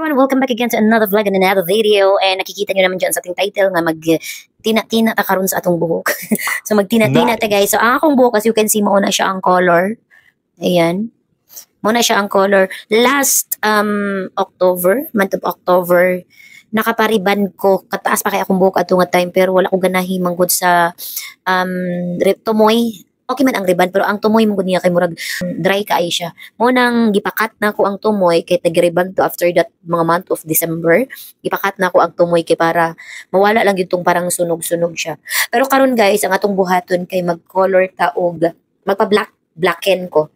Everyone, welcome back again to another vlog and another video. And nakikita nyo naman dyan sa ating title nga tina-tina ta karon sa atong buhok. So magtina-tina ta guys. So ang akong buhok, as you can see, mauna siya ang color. Ayan. Mauna siya ang color. Last October, month of October, nakapariban ko. Kataas pa kaya akong buhok ato nga time. Pero wala ko ganahi manggod sa tumoy. Okay man ang riban, pero ang tumoy mo niya kay murag dry kaay siya. Mo nang gipakat na ko ang tumoy kay nagriban to after that mga month of December. Gipakat na ko ang tumoy kay para mawala lang yung parang sunog-sunog siya. Pero karon guys, ang atong buhaton kay mag-color ta og magpa-blacken ko.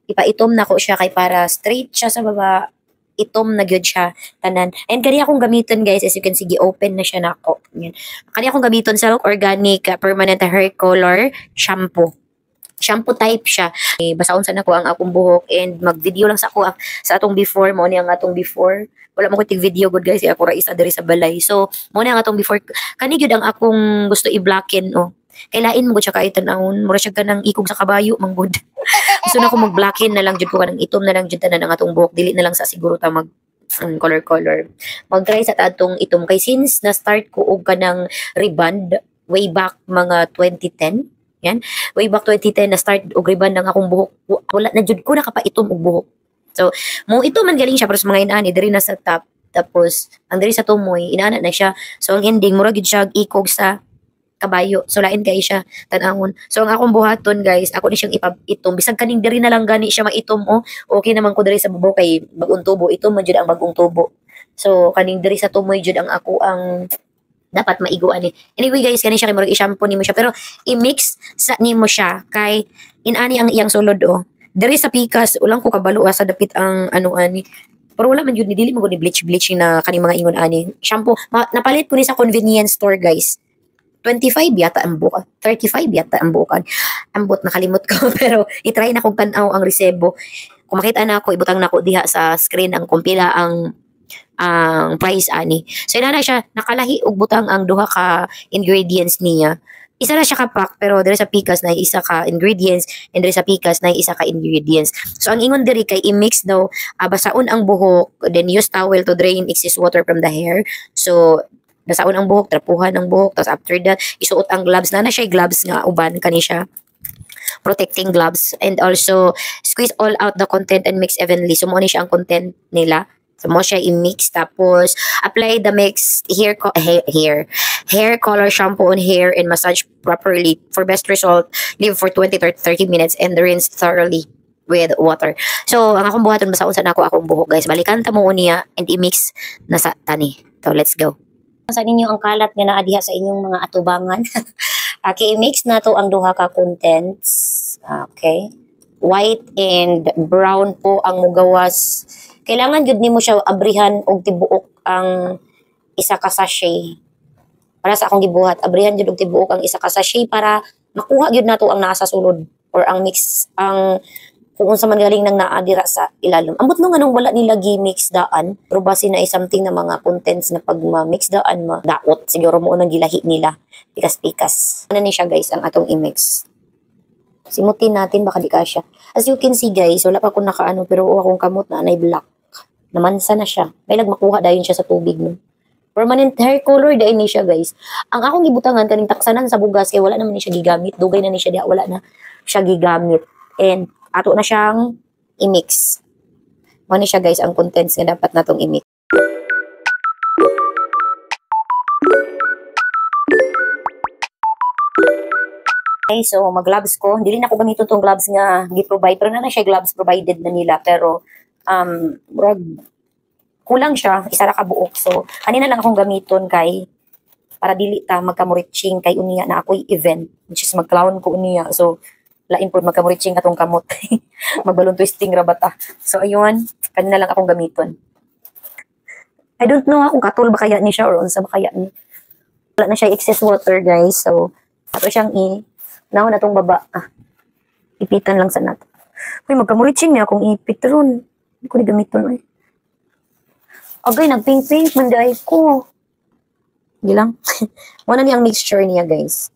Ipaitom na ko siya kay para straight siya sa baba. Itom na gyud siya tanan. And kani akong gamiton guys, as you can see, gi-open na siya nako. Yan. Kani akong gamiton sa organic permanent hair color shampoo. Shampoo type siya. Basaon sana ko ang akong buhok and mag-video lang sa ako sa atong before. Mo ni ang atong before. Wala mo ko tig video good guys. Ako ra isa diri sa balay. So, mo ni ang atong before. Kani gyud ang akong gusto i-blacken oh. Kailain mo gud siya kay tan-awon. Mura siya kanang ikog sa kabayo manggod. Gusto na ko mag-blacken na lang jud ko kanang itom na lang jud tanan ang atong buhok. Dili na lang sa siguro ta mag color. Mag-try sa atong itom kay since na-start ko og kanang reband way back mga 2010. Yan. Way back 2010 na start og riban ng akong buhok. Wala na jud ko nakapaitom og buhok. So, mo ito man galing siya pero sa mga inaani diri na sa top. Tapos ang diri sa tumoy inaana na siya. So ang ending mura gid siya ikog sa kabayo. So lain kay siya tan-awon. So ang akong buhaton guys, ako ni siyang itom bisag kaning diri na lang gani siya maitom oh. Okay naman ko diri sa buhok kay bagong tubo. Ito man jud ang bagong tubo. So kaning diri sa tumoy jud ang ako ang dapat maiguan ni. Anyway guys, kani siya kay murag i-shampoo nimo siya pero i-mix sa nimo siya kay inani ang iyang sulod oh. Diri sa pikas ulang ko kabalo sa dapit ang ano ani. Pero wala man jud ni dili mo ni bleach na kaning mga ingon ani. Shampoo napalit ko ni sa convenience store guys. 25 yata ang buka. 35 yata ang bukan. Ambot nakalimot ko pero i-try na kong tan-aw ang resebo. Kung makita na ako ibutang na ko diha sa screen ang kumpila ang price ani. So inana siya nakalahi og butang ang duha ka ingredients niya. Isa na siya ka pack pero diri sa pikas na isa ka ingredients and diri sa pikas na isa ka ingredients. So ang ingon diri kay i-mix daw basaon ang buhok then use towel to drain excess water from the hair. So basaon ang buhok, trapuhan ang buhok tapos after that isuot ang gloves na siya gloves nga uban kani siya protecting gloves and also squeeze all out the content and mix evenly. So mo ni siya ang content nila. So mo siya i-mix tapos apply the mix hair color shampoo on hair and massage properly for best result. Leave for 20 to 30 minutes and rinse thoroughly with water. So ang akong buhaton basaon sa nako akong buhok guys. Balikan ta mo niya and i-mix na sa tani. So let's go. Sa ninyo ang kalat nga naa diha sa inyong mga atubangan. Okay, i-mix na to ang duha ka contents. Okay. White and brown po ang mugawas. Kailangan jud nimo siya abrihan og tibuok ang isa ka sachet. Para sa akong gibuhat, abrihan jud og tibuok ang isa ka sachet para makuha jud nato ang naa sa sulod or ang mix ang kung unsa man galing nang naa dira sa ilalim. Ambot no nganong wala nila gi-mix daan, pero base na something na mga contents na pag ma-mix daan daot siguro mo nang gilahi nila. Pikas-pikas. Ano ni siya guys ang atong i-mix. Simutin natin baka di kasya. As you can see guys, wala pa ko nakaano pero akong kamot na anay black. Namansa na siya. May nagmakuha dayon siya sa tubig no. Permanent hair color dayon ni siya guys. Ang akong gibutangan kaning taksanan sa bugas kay wala naman ni siya gigamit. Dugay na ni siya diha wala na siya gigamit. And ato na siyang i-mix. Mo ni siya guys ang contents nga dapat natong i-mix. Okay, so mag-gloves ko. Dili na ko gamito tong gloves nga gi-provide. Pero na siya gloves provided na nila. Pero, kulang siya. Isa ra ka buok. So, kanina lang akong gamiton kay para dili ta magkamuritsing kay uniya na ako'y event. Which is mag-clown ko uniya. So, lain po magkamuritsing atong kamot. Magbalon twisting ra bata. So, ayun. Kanina lang akong gamiton. I don't know kung katul ba kaya ni siya or unsa ba kaya ni. Wala na siya excess water guys. So, ato siyang Now na tong baba. Ipitan lang sa nato. Uy, magkamuritsing niya akong ipit ron. Hindi ko gamiton ay. Agay, nagpink-pink man di ko. Hindi lang. Wala niya ang mixture niya guys.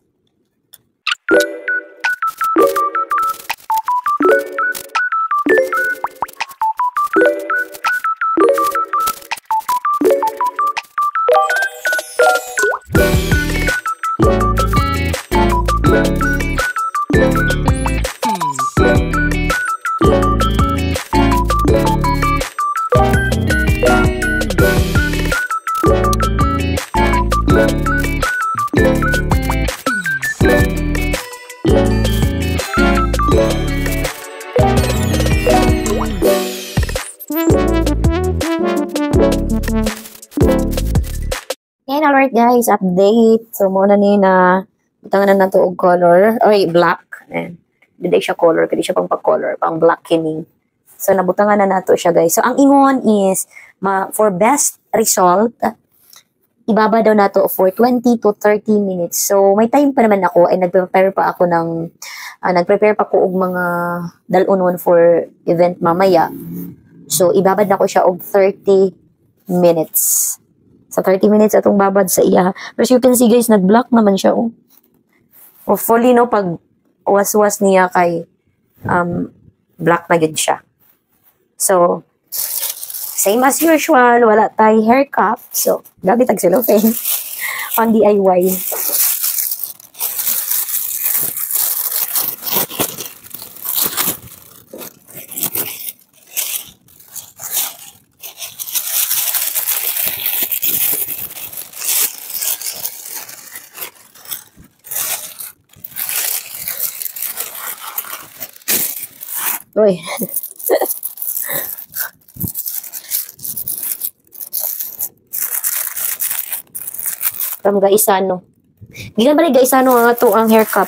And alright guys, update. So muna ni na butangan na nato og color, oy black. And dili siya color, kadi siya pang pag-color, pang black kining. So nabutangan na nato siya guys. So ang ingon is for best result, ibaba daw nato for 20 to 30 minutes. So may time pa naman ako ay nagprepare pa ako ng nagprepare pa ko og mga dalunon for event mamaya. So ibabad na ko siya og 30 minutes. Sa 30 minutes atong babad sa iya. Pero as you can see guys, nag-block naman siya. Oh. Hopefully no, pag was-was niya kay black na gid siya. So, same as usual, wala tay hair cuff. So, gabi tag cellophane on DIY. Uy. From Gaisano. Gikan ba ni Gaisano nga to ang hair cup?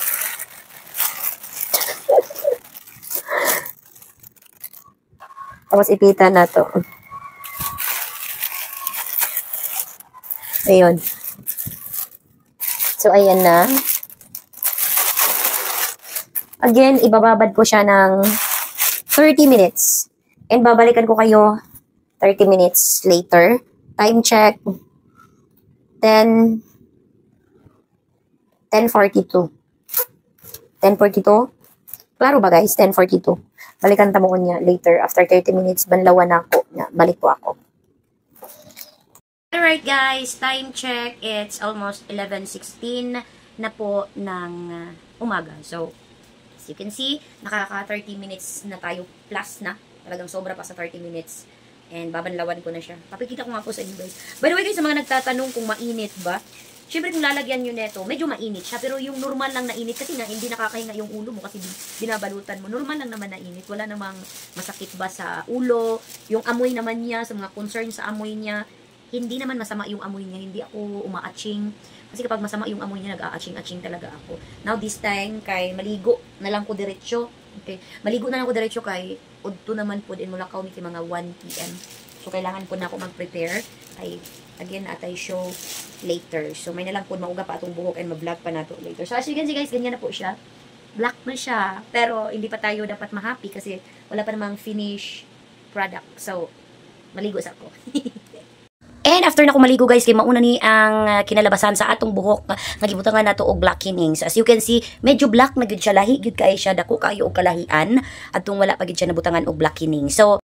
Tapos ipita na to. Ayun. So, ayan na. Again, ibababad ko siya ng 30 minutes. And babalikan ko kayo 30 minutes later. Time check. 10:42. 10:42? Klaro ba guys? 10:42. Balikan tamo niya later. After 30 minutes, banlawan na ako. Balik po ako. Alright guys, time check. It's almost 11:16 na po ng umaga. So, as you can see, nakaka 30 minutes na tayo plus na. Talagang sobra pa sa 30 minutes. And babanlawan ko na siya. Papikita ko nga po sa inyo guys. By the way guys, sa mga nagtatanong kung mainit ba, syempre kung lalagyan nyo neto, medyo mainit siya. Pero yung normal lang na init, kasi nga hindi nakakahinga yung ulo mo kasi binabalutan mo. Normal lang naman na init. Wala namang masakit ba sa ulo. Yung amoy naman niya, sa mga concern sa amoy niya, hindi naman masama yung amoy niya. Hindi ako umaaching. Kasi kapag masama yung amoy niya, nag-aaching-aching talaga ako. Now this time, kay maligo na lang ko diretsyo. Okay. Maligo na lang ko diretsyo kay udto naman po din mula kaw ni mga 1 PM. So, kailangan po na ako mag-prepare. Ay, again, atay show later. So, may nalang po mauga pa atong buhok and mag-vlog pa na to later. So, as you can see guys, ganyan na po siya. Black na siya. Pero, hindi pa tayo dapat ma-happy kasi wala pa namang finish product. So, maligo sa ako. And after na ko maligo guys, kay mauna ni ang kinalabasan sa atong buhok nga gibutangan nato og blackening. So as you can see, medyo black na gyud siya, lahi gyud kay siya, dako kayo og kalahian adtong wala pa gyud siya nabutangan og blackening. So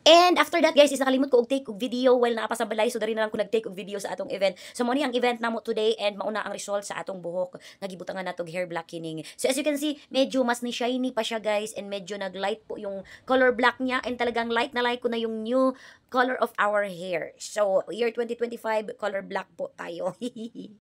and after that guys, is nakalimot ko og take og video while nakapasabalay, so dari na lang ko nag-take og video sa atong event. So mo ni ang event namo today and mauna ang result sa atong buhok nga gibutangan nato og hair blackening. So as you can see, medyo mas ni shiny pa siya guys and medyo nag-light po yung color black niya and talagang light na light ko na yung new color of our hair. So year 2025, color black po tayo.